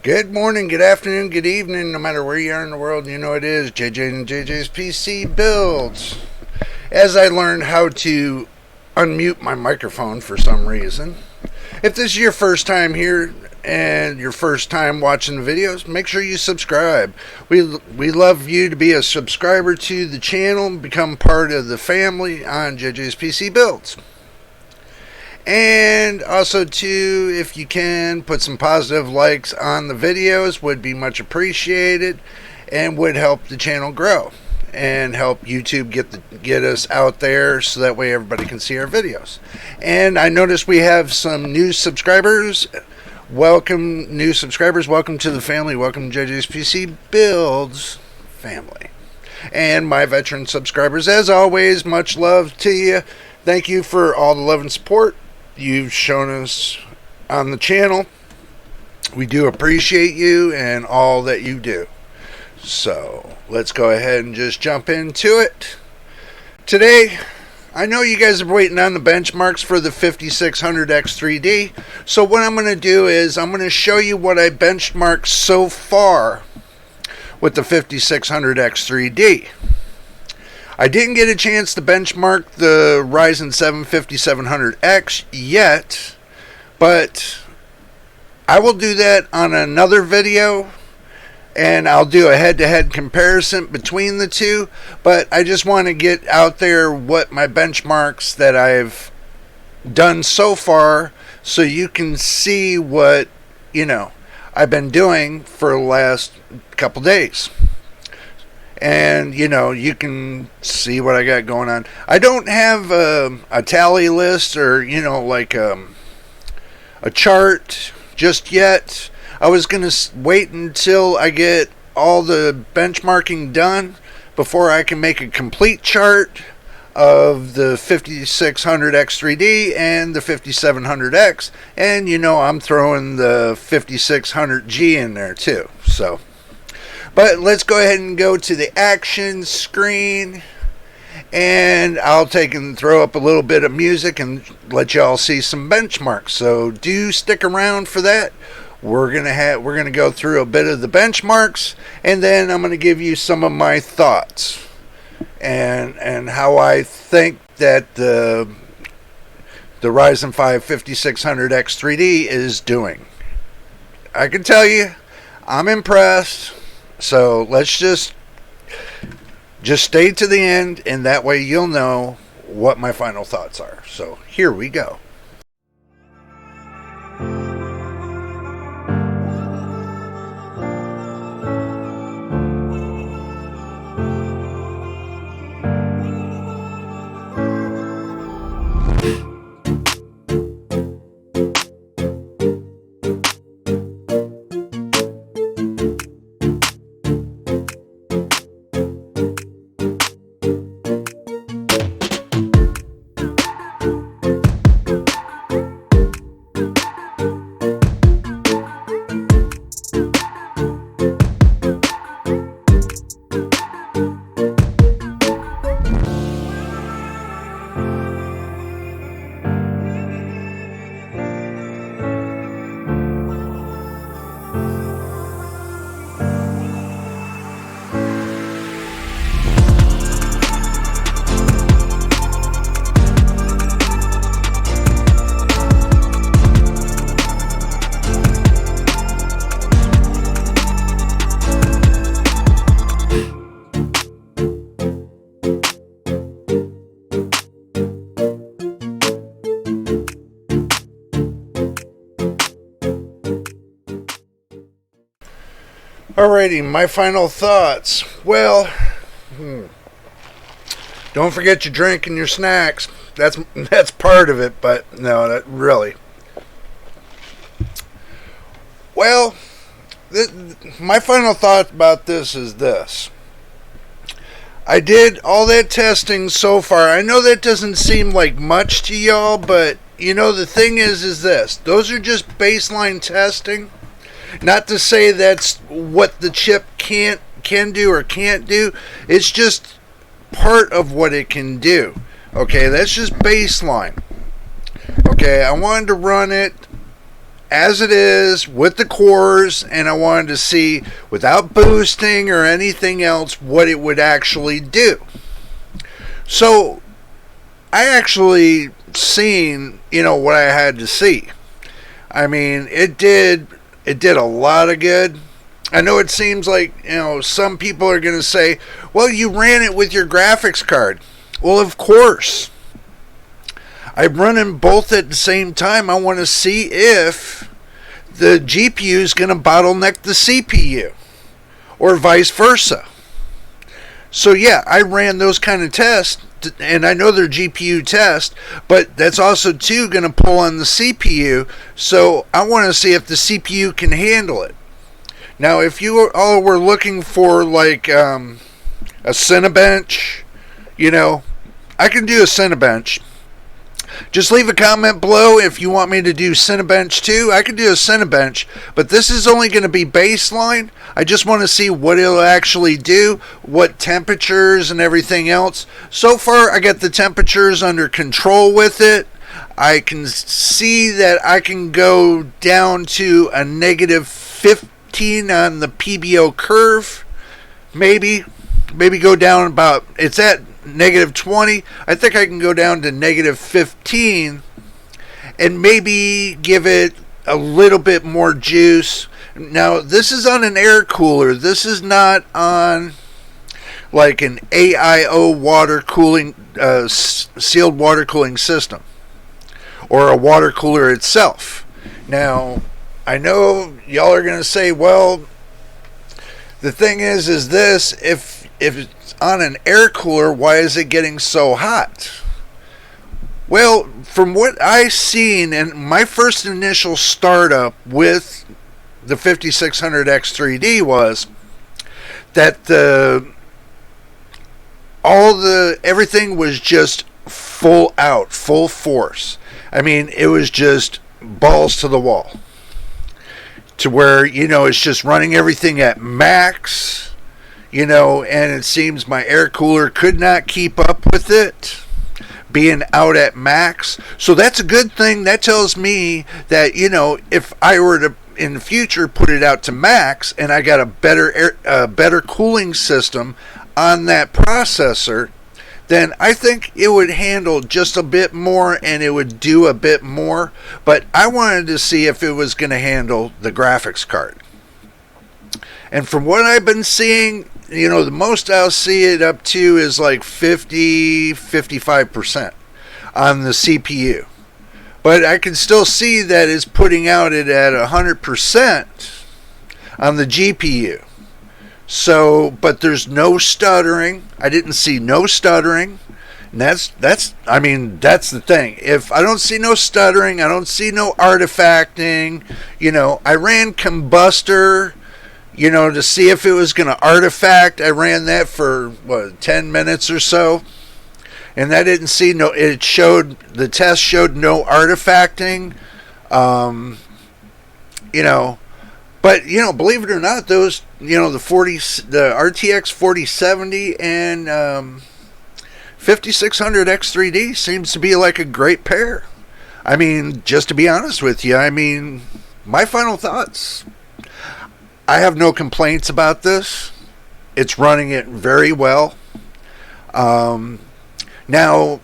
Good morning, good afternoon, good evening, no matter where you are in the world, you know it is JJ and JJ's PC Builds. As I learned how to unmute my microphone for some reason, if this is your first time here and your first time watching the videos, make sure you subscribe. We love you to be a subscriber to the channel and become part of the family on JJ's PC Builds. And also too, if you can, put some positive likes on the videos, would be much appreciated and would help the channel grow and help YouTube get us out there so that way everybody can see our videos. And I noticed we have some new subscribers. Welcome, new subscribers. Welcome to the family. Welcome to JJ's PC Builds family. And my veteran subscribers, as always, much love to you. Thank you for all the love and support you've shown us on the channel. We do appreciate you and all that you do. So let's go ahead and just jump into it. Today, I know you guys are waiting on the benchmarks for the 5600X3D. So what I'm going to do is I'm going to show you what I benchmarked so far with the 5600X3D. I didn't get a chance to benchmark the Ryzen 7 5700X yet, but I will do that on another video, and I'll do a head-to-head comparison between the two. But I just want to get out there what my benchmarks that I've done so far, so you can see what, I've been doing for the last couple days. And, you can see what I got going on. I don't have a tally list or, like a chart just yet. I was going to wait until I get all the benchmarking done before I can make a complete chart of the 5600X3D and the 5700X. And, I'm throwing the 5600G in there too. So, but let's go ahead and go to the action screen, and I'll take and throw up a little bit of music and let y'all see some benchmarks. So do stick around for that. We're gonna go through a bit of the benchmarks, and then I'm gonna give you some of my thoughts and how I think that the Ryzen 5 5600X3D is doing. I can tell you, I'm impressed. So let's just stay to the end, and that way you'll know what my final thoughts are. So here we go. Alrighty, my final thoughts. Well, don't forget your drink and your snacks. That's part of it, but no, that really. Well, my final thought about this is this. I did all that testing so far. I know that doesn't seem like much to y'all, but the thing is this. Those are just baseline testing. Not to say that's what the chip can do or can't do. It's just part of what it can do. Okay, that's just baseline. Okay, I wanted to run it as it is with the cores, and I wanted to see, without boosting or anything else, what it would actually do. So I actually seen, what I had to see. I mean, it did a lot of good. I know it seems like, some people are going to say, well, you ran it with your graphics card. Well, of course. I'm running both at the same time. I want to see if the GPU is going to bottleneck the CPU or vice versa. So yeah, I ran those kind of tests, and I know they're GPU tests, but that's also too going to pull on the CPU. So I want to see if the CPU can handle it. Now, if you all were looking for like a Cinebench, I can do a Cinebench. Just leave a comment below if you want me to do Cinebench too. I can do a Cinebench, but this is only going to be baseline. I just want to see what it'll actually do, what temperatures and everything else. So far, I got the temperatures under control with it. I can see that I can go down to a negative 15 on the PBO curve. Maybe go down about, it's at negative 20. I think I can go down to negative 15 and maybe give it a little bit more juice. Now, this is on an air cooler. This is not on like an AIO water cooling, sealed water cooling system, or a water cooler itself. Now, I know y'all are going to say, well, the thing is this, if it's on an air cooler, why is it getting so hot? Well, from what I've seen in my first initial startup with the 5600X3D was that everything was just full out, full force. I mean, it was just balls to the wall. To where, it's just running everything at max, and it seems my air cooler could not keep up with it, being out at max. So that's a good thing. That tells me that, if I were to, in the future, put it out to max, and I got a better cooling system on that processor, then I think it would handle just a bit more and it would do a bit more. But I wanted to see if it was going to handle the graphics card. And from what I've been seeing, the most I'll see it up to is like 55% on the CPU. But I can still see that it's putting out it at 100% on the GPU. So, but there's no stuttering. I didn't see no stuttering. And that's the thing. If I don't see no stuttering, I don't see no artifacting. I ran Combustor, to see if it was going to artifact. I ran that for 10 minutes or so. And that didn't see the test showed no artifacting. But, believe it or not, those, the RTX 4070 and 5600 X3D seems to be like a great pair. I mean, just to be honest with you, my final thoughts. I have no complaints about this. It's running it very well. Now,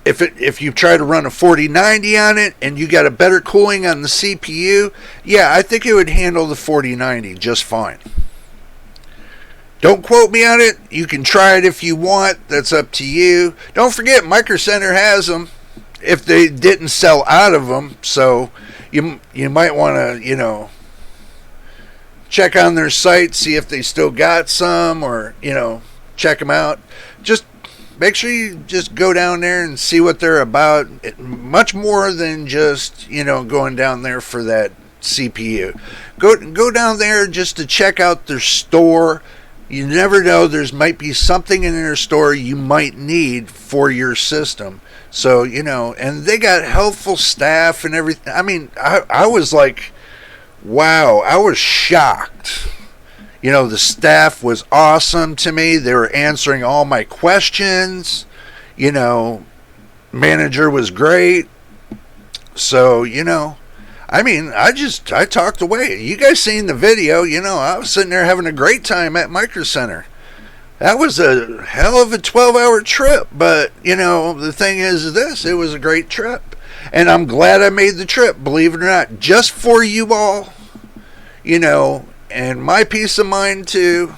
if you try to run a 4090 on it and you got a better cooling on the CPU, yeah, I think it would handle the 4090 just fine. Don't quote me on it. You can try it if you want. That's up to you. Don't forget, Micro Center has them if they didn't sell out of them. So you might want to, check on their site, see if they still got some, or, check them out. Just make sure you just go down there and see what they're about. Much more than just, going down there for that CPU. Go down there just to check out their store. You never know, might be something in their store you might need for your system. So, and they got helpful staff and everything. I was like, wow, I was shocked. The staff was awesome to me. They were answering all my questions. Manager was great. So, I mean, I talked away. You guys seen the video, you know, I was sitting there having a great time at Micro Center. That was a hell of a 12-hour trip, but, you know, the thing is this, it was a great trip. And I'm glad I made the trip, believe it or not, just for you all, you know, and my peace of mind too.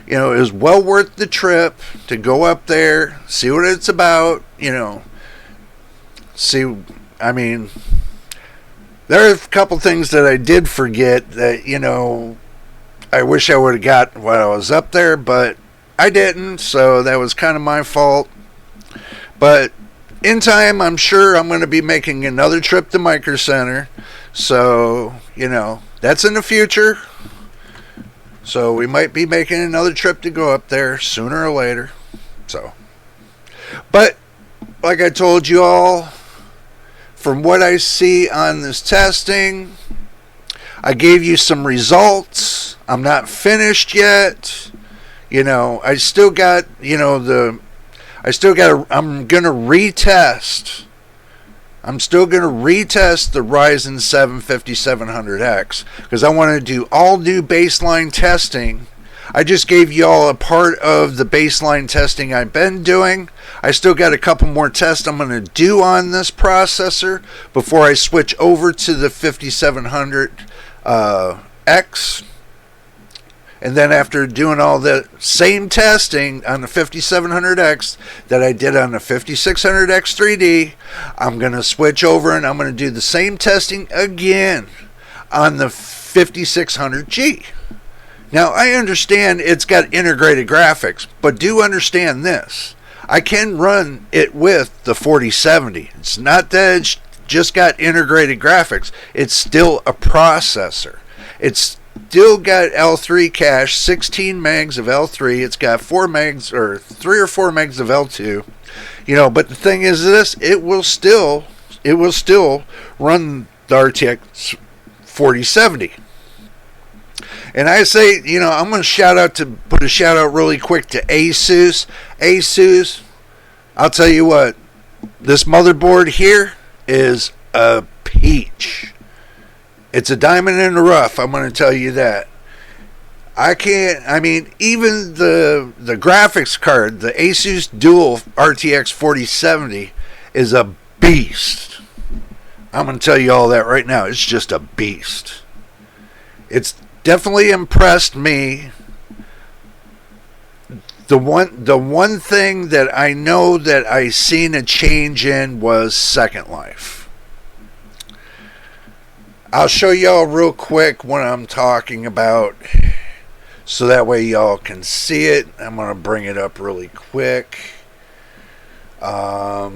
You know, it was well worth the trip to go up there, see what it's about, you know. See, I mean, there are a couple things that I did forget that, you know, I wish I would have got while I was up there, but I didn't, so that was kind of my fault. But in time, I'm sure I'm going to be making another trip to Micro Center, so, you know, that's in the future. So we might be making another trip to go up there sooner or later. So, but like I told you all, from what I see on this testing, I gave you some results. I'm not finished yet. You know, I still got, you know, I'm going to retest. I'm still going to retest the Ryzen 7 5700X because I want to do all new baseline testing. I just gave you all a part of the baseline testing I've been doing. I still got a couple more tests I'm going to do on this processor before I switch over to the 5700X. And then after doing all the same testing on the 5700X that I did on the 5600X 3D, I'm going to switch over and I'm going to do the same testing again on the 5600G. Now, I understand it's got integrated graphics, but do understand this. I can run it with the 4070. It's not that it's just got integrated graphics. It's still a processor. It's still got L3 cache, 16 megs of L3. It's got 4 megs or 3 or 4 megs of L2. You know, but the thing is this, it will still run the RTX 4070. And I say, you know, I'm going to put a shout out really quick to ASUS. ASUS, I'll tell you what, this motherboard here is a peach. It's a diamond in the rough, I'm going to tell you that. Even the graphics card, the ASUS Dual RTX 4070 is a beast. I'm going to tell you all that right now. It's just a beast. It's definitely impressed me. The one thing that I know that I seen a change in was Second Life. I'll show y'all real quick what I'm talking about so that way y'all can see it. I'm going to bring it up really quick. I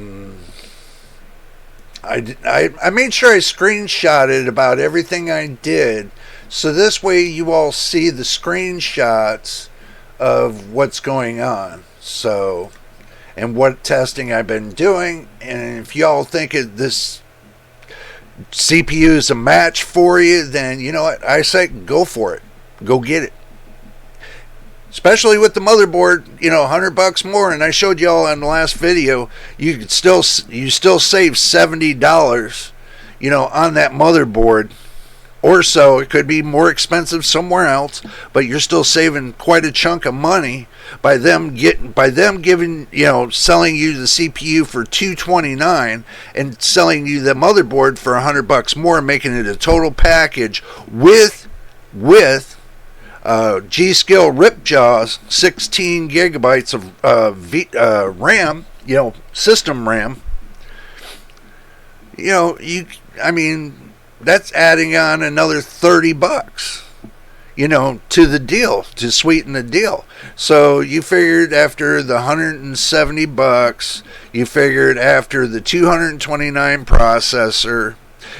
made sure I screenshotted about everything I did, so this way you all see the screenshots of what's going on. So, and what testing I've been doing. And if y'all think this CPU is a match for you, then you know what? I say go for it. Go get it. Especially with the motherboard, you know, $100 more. And I showed y'all in the last video, you still save $70, you know, on that motherboard. Or so. It could be more expensive somewhere else, but you're still saving quite a chunk of money by them giving, you know, selling you the CPU for $229 and selling you the motherboard for $100 more, making it a total package with G-Skill RIPJAWS 16 gigabytes of RAM, you know, system RAM. You know, that's adding on another $30, you know, to the deal, to sweeten the deal. So you figured after the $170, you figured after the 229 processor,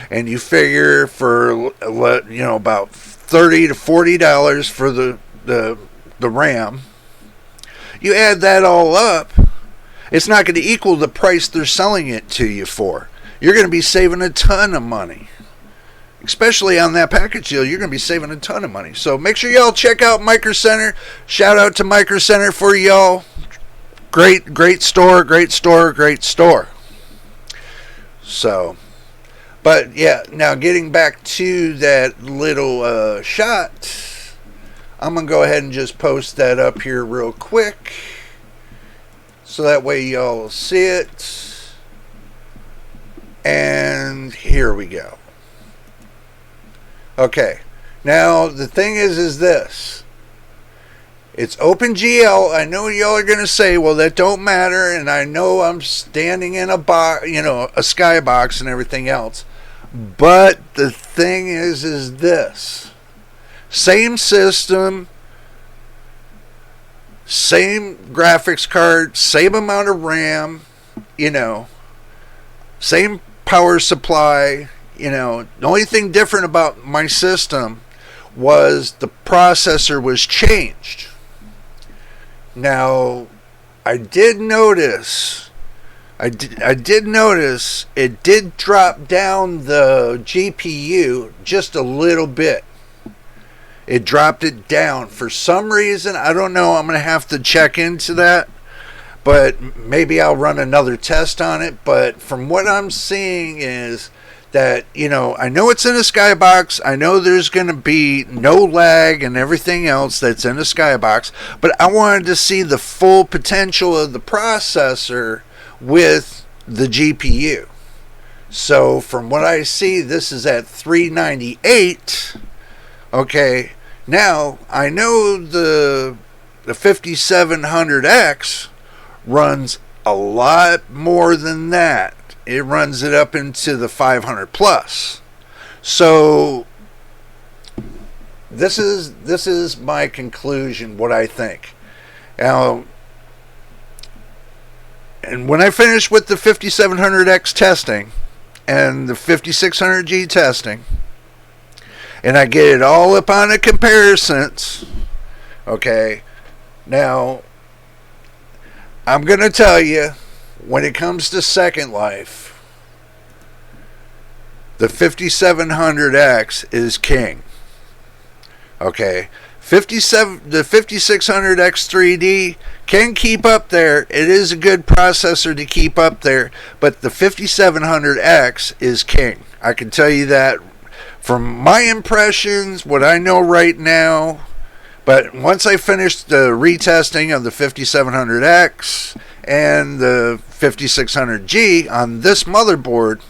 and you figure for, you know, about $30 to $40 for the RAM. You add that all up, it's not going to equal the price they're selling it to you for. You're going to be saving a ton of money. Especially on that package deal, you're going to be saving a ton of money. So make sure y'all check out Micro Center. Shout out to Micro Center for y'all. Great store, great store, great store. So, But yeah, now getting back to that little shot, I'm going to go ahead and just post that up here real quick. So that way y'all see it. And here we go. Okay. Now, the thing is this. It's OpenGL. I know y'all are going to say, well, that don't matter. And I know I'm standing in a box, you know, a skybox and everything else. But the thing is this. Same system, same graphics card, same amount of RAM, you know, same power supply, you know. The only thing different about my system was the processor was changed. Now, I did notice it did drop down the GPU just a little bit. It dropped it down for some reason. I don't know. I'm going to have to check into that. But maybe I'll run another test on it. But from what I'm seeing is that, you know, I know it's in a skybox. I know there's going to be no lag and everything else that's in a skybox. But I wanted to see the full potential of the processor with the GPU. So from what I see, this is at 398. Okay, now I know the 5700X runs a lot more than that. It runs it up into the 500 plus. So this is my conclusion, what I think. Now, and when I finish with the 5700X testing and the 5600G testing, and I get it all up on the comparisons, okay, now I'm going to tell you, when it comes to Second Life, the 5700X is king. Okay, the 5600X 3D can keep up there. It is a good processor to keep up there, but the 5700X is king. I can tell you that from my impressions, what I know right now. But once I finish the retesting of the 5700X and the 5600G on this motherboard,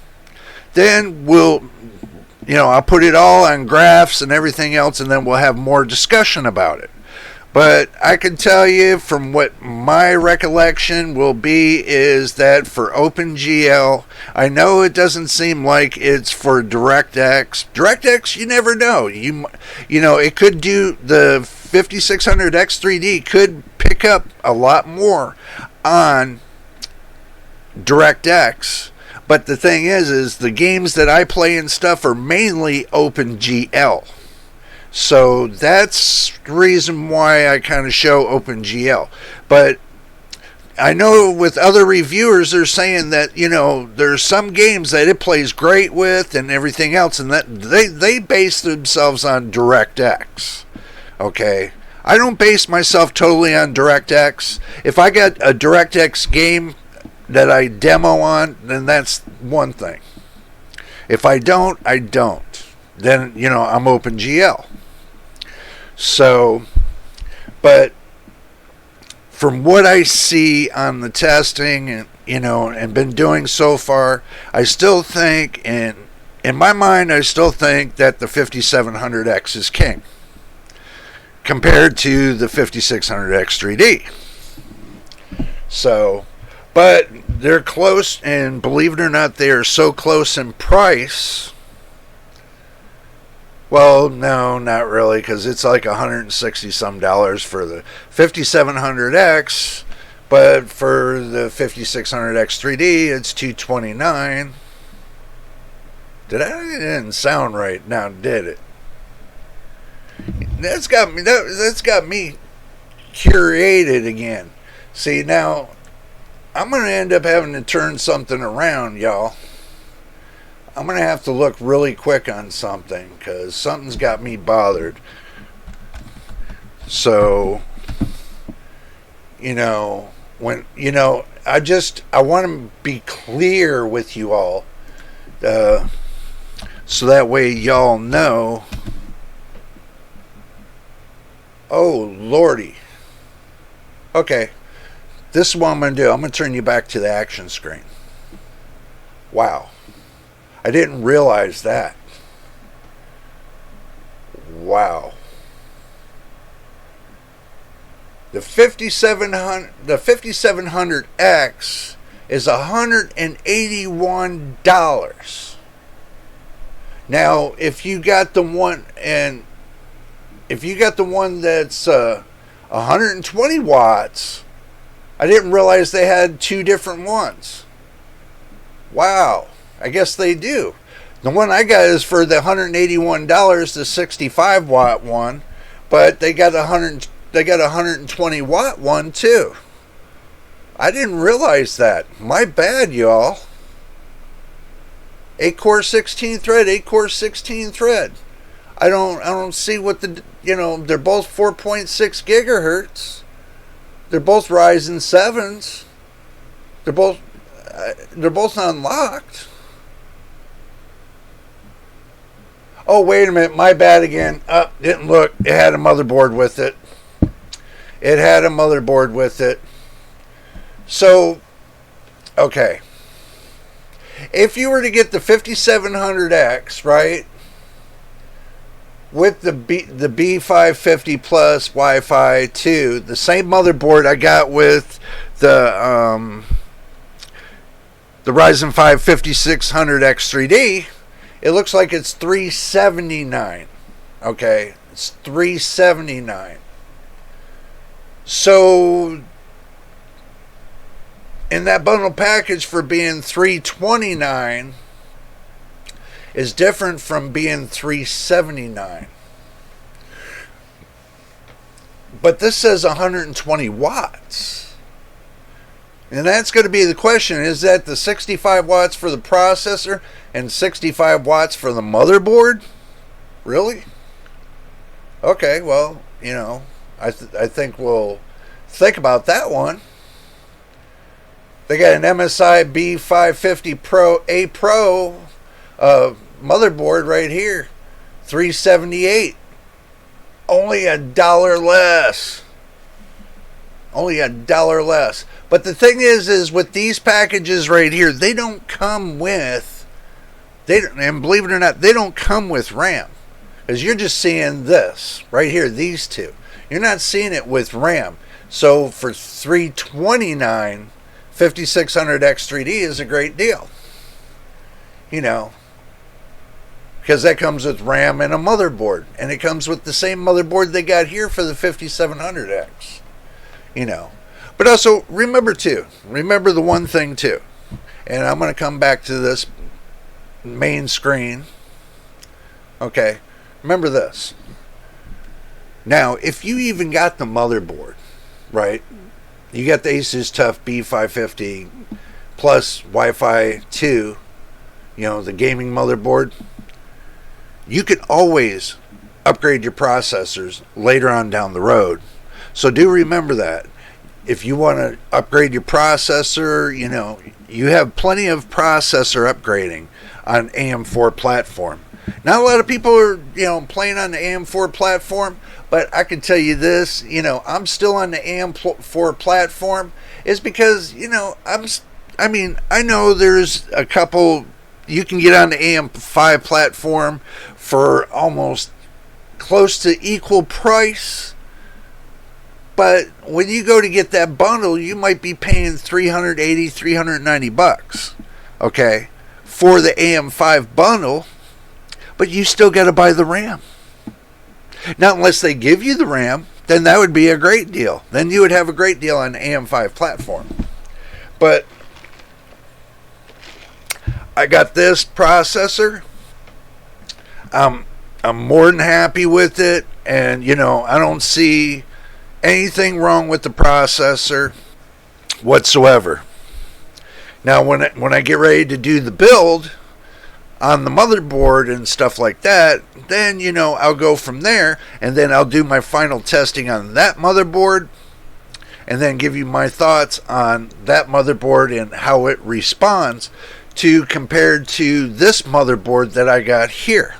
then I'll put it all on graphs and everything else, and then we'll have more discussion about it. But I can tell you from what my recollection will be is that for OpenGL, I know it doesn't seem like it's for DirectX. DirectX, you never know. You know, it could do, the 5600X 3D could pick up a lot more on DirectX. But the thing is the games that I play and stuff are mainly OpenGL. So that's the reason why I kind of show OpenGL. But I know with other reviewers, they're saying that, you know, there's some games that it plays great with and everything else, and that they base themselves on DirectX. Okay? I don't base myself totally on DirectX. If I got a DirectX game that I demo on, then that's one thing. If I don't, I don't. Then, you know, I'm OpenGL. So, but from what I see on the testing and, you know, and been doing so far, I still think, in my mind, I still think that the 5700X is king compared to the 5600X 3D. So, but they're close, and believe it or not, they are so close in price. Well, no, not really, because it's like $160 some for the 5700X, but for the 5600X 3D, it's $229. It didn't sound right now, did it? That's got me curated again. See, now I'm going to end up having to turn something around, y'all. I'm going to have to look really quick on something because something's got me bothered. So, you know, I want to be clear with you all. so that way y'all know. Oh lordy. Okay, this is what I'm going to do. I'm going to turn you back to the action screen. Wow, I didn't realize that. Wow. The 5700X is $181. Now, if you got the one that's 120 watts, I didn't realize they had two different ones. Wow, I guess they do. The one I got is for the $181, the 65 watt one, but they got a 120 watt one too. I didn't realize that. My bad, y'all. 8-core 16 thread, 8-core 16 thread. I don't see what they're both 4.6 gigahertz. They're both Ryzen 7s. They're both unlocked. Oh, wait a minute. My bad again. Didn't look. It had a motherboard with it. So, okay. If you were to get the 5700X, right, with the B550 plus Wi-Fi 2, the same motherboard I got with the Ryzen 5 5600X3D, it looks like it's $379. Okay, it's $379. So in that bundle package for being $329 is different from being $379. But this says 120 watts. And that's going to be the question. Is that the 65 watts for the processor and 65 watts for the motherboard? Really? Okay, well, I think we'll think about that one. They got an MSI B550 Pro A Pro motherboard right here, $378. Only $1 less. Only $1 less. But the thing is with these packages right here, they don't come with, and believe it or not, they don't come with RAM. Because you're just seeing this right here, these two. You're not seeing it with RAM. So for $329, 5600X3D is a great deal. Because that comes with RAM and a motherboard. And it comes with the same motherboard they got here for the 5700X. But also, remember the one thing too. And I'm going to come back to this main screen. Okay, remember this. Now, if you even got the motherboard, right? You got the ASUS TUF B550 plus Wi-Fi 2, the gaming motherboard. You can always upgrade your processors later on down the road. So do remember that. If you want to upgrade your processor, you have plenty of processor upgrading on AM4 platform. Not a lot of people are, playing on the AM4 platform, but I can tell you this, I'm still on the AM4 platform. Is because, I know there's a couple, you can get on the AM5 platform for almost close to equal price. But when you go to get that bundle, you might be paying $380, $390, okay, for the AM5 bundle, but you still got to buy the RAM. Now, unless they give you the RAM, then that would be a great deal. Then you would have a great deal on the AM5 platform. But I got this processor. I'm more than happy with it, and I don't see anything wrong with the processor whatsoever. Now, when I get ready to do the build on the motherboard and stuff like that, then I'll go from there, and then I'll do my final testing on that motherboard, and then give you my thoughts on that motherboard and how it responds to compared to this motherboard that I got here.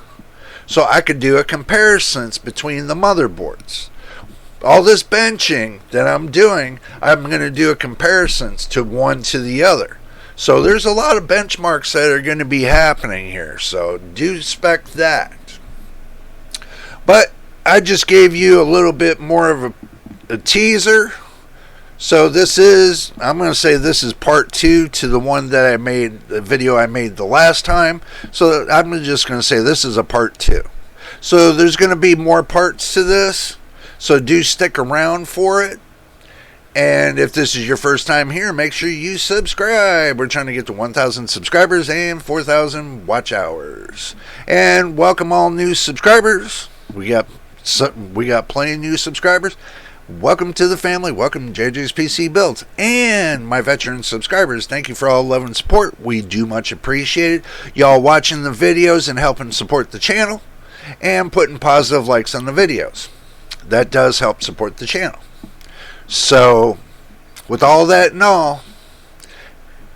So I could do a comparison between the motherboards. All this benching that I'm doing, I'm going to do a comparison to one to the other. So there's a lot of benchmarks that are going to be happening here. So do expect that. But I just gave you a little bit more of a teaser. So this is, I'm going to say this is part 2 to the one that I made, the video I made the last time. So I'm just going to say this is a part 2. So there's going to be more parts to this. So do stick around for it. And if this is your first time here, make sure you subscribe. We're trying to get to 1,000 subscribers and 4,000 watch hours. And welcome all new subscribers. We got plenty of new subscribers. Welcome to the family. Welcome to JJ's PC Builds. And my veteran subscribers, thank you for all love and support. We do much appreciate it. Y'all watching the videos and helping support the channel and putting positive likes on the videos. That does help support the channel. So, with all that and all,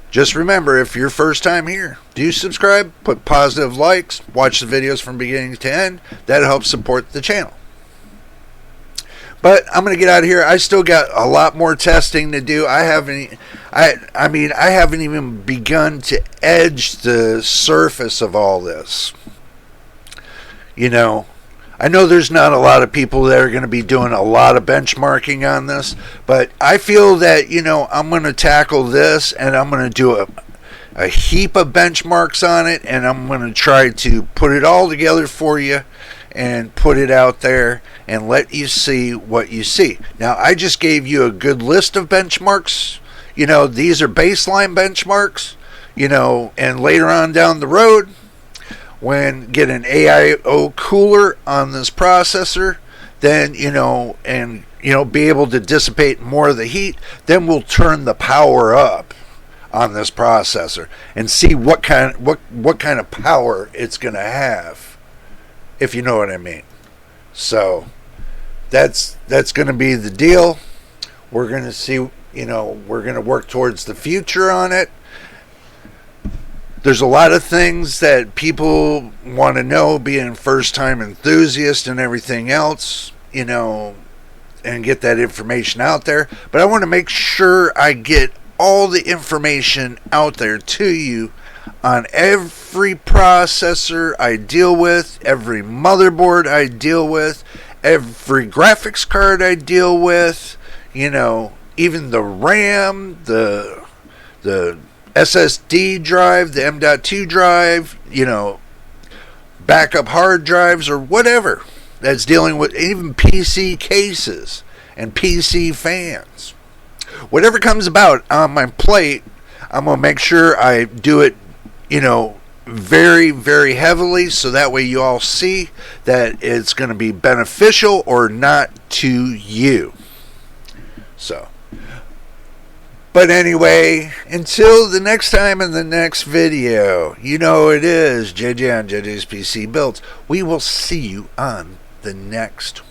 just remember, if you're first time here, do subscribe, put positive likes, watch the videos from beginning to end. That helps support the channel. But I'm going to get out of here. I still got a lot more testing to do. I haven't even begun to edge the surface of all this. You know, I know there's not a lot of people that are going to be doing a lot of benchmarking on this, but I feel that, you know, I'm going to tackle this and I'm going to do a heap of benchmarks on it, and I'm going to try to put it all together for you and put it out there and let you see what you see. Now, I just gave you a good list of benchmarks. You know, these are baseline benchmarks, you know, and later on down the road, when get an AIO cooler on this processor, then, you know, and, you know, be able to dissipate more of the heat, then we'll turn the power up on this processor and see what kind of power it's going to have, if you know what I mean. So that's going to be the deal. We're going to see, you know, we're going to work towards the future on it. There's a lot of things that people want to know, being first-time enthusiast and everything else, you know, and get that information out there. But I want to make sure I get all the information out there to you on every processor I deal with, every motherboard I deal with, every graphics card I deal with, you know, even the RAM, the SSD drive, the M.2 drive, you know, backup hard drives or whatever that's dealing with, even PC cases and PC fans. Whatever comes about on my plate, I'm going to make sure I do it, you know, very, very heavily, so that way you all see that it's going to be beneficial or not to you. So, but anyway, until the next time in the next video, you know it is JJ on JJ's PC Builds. We will see you on the next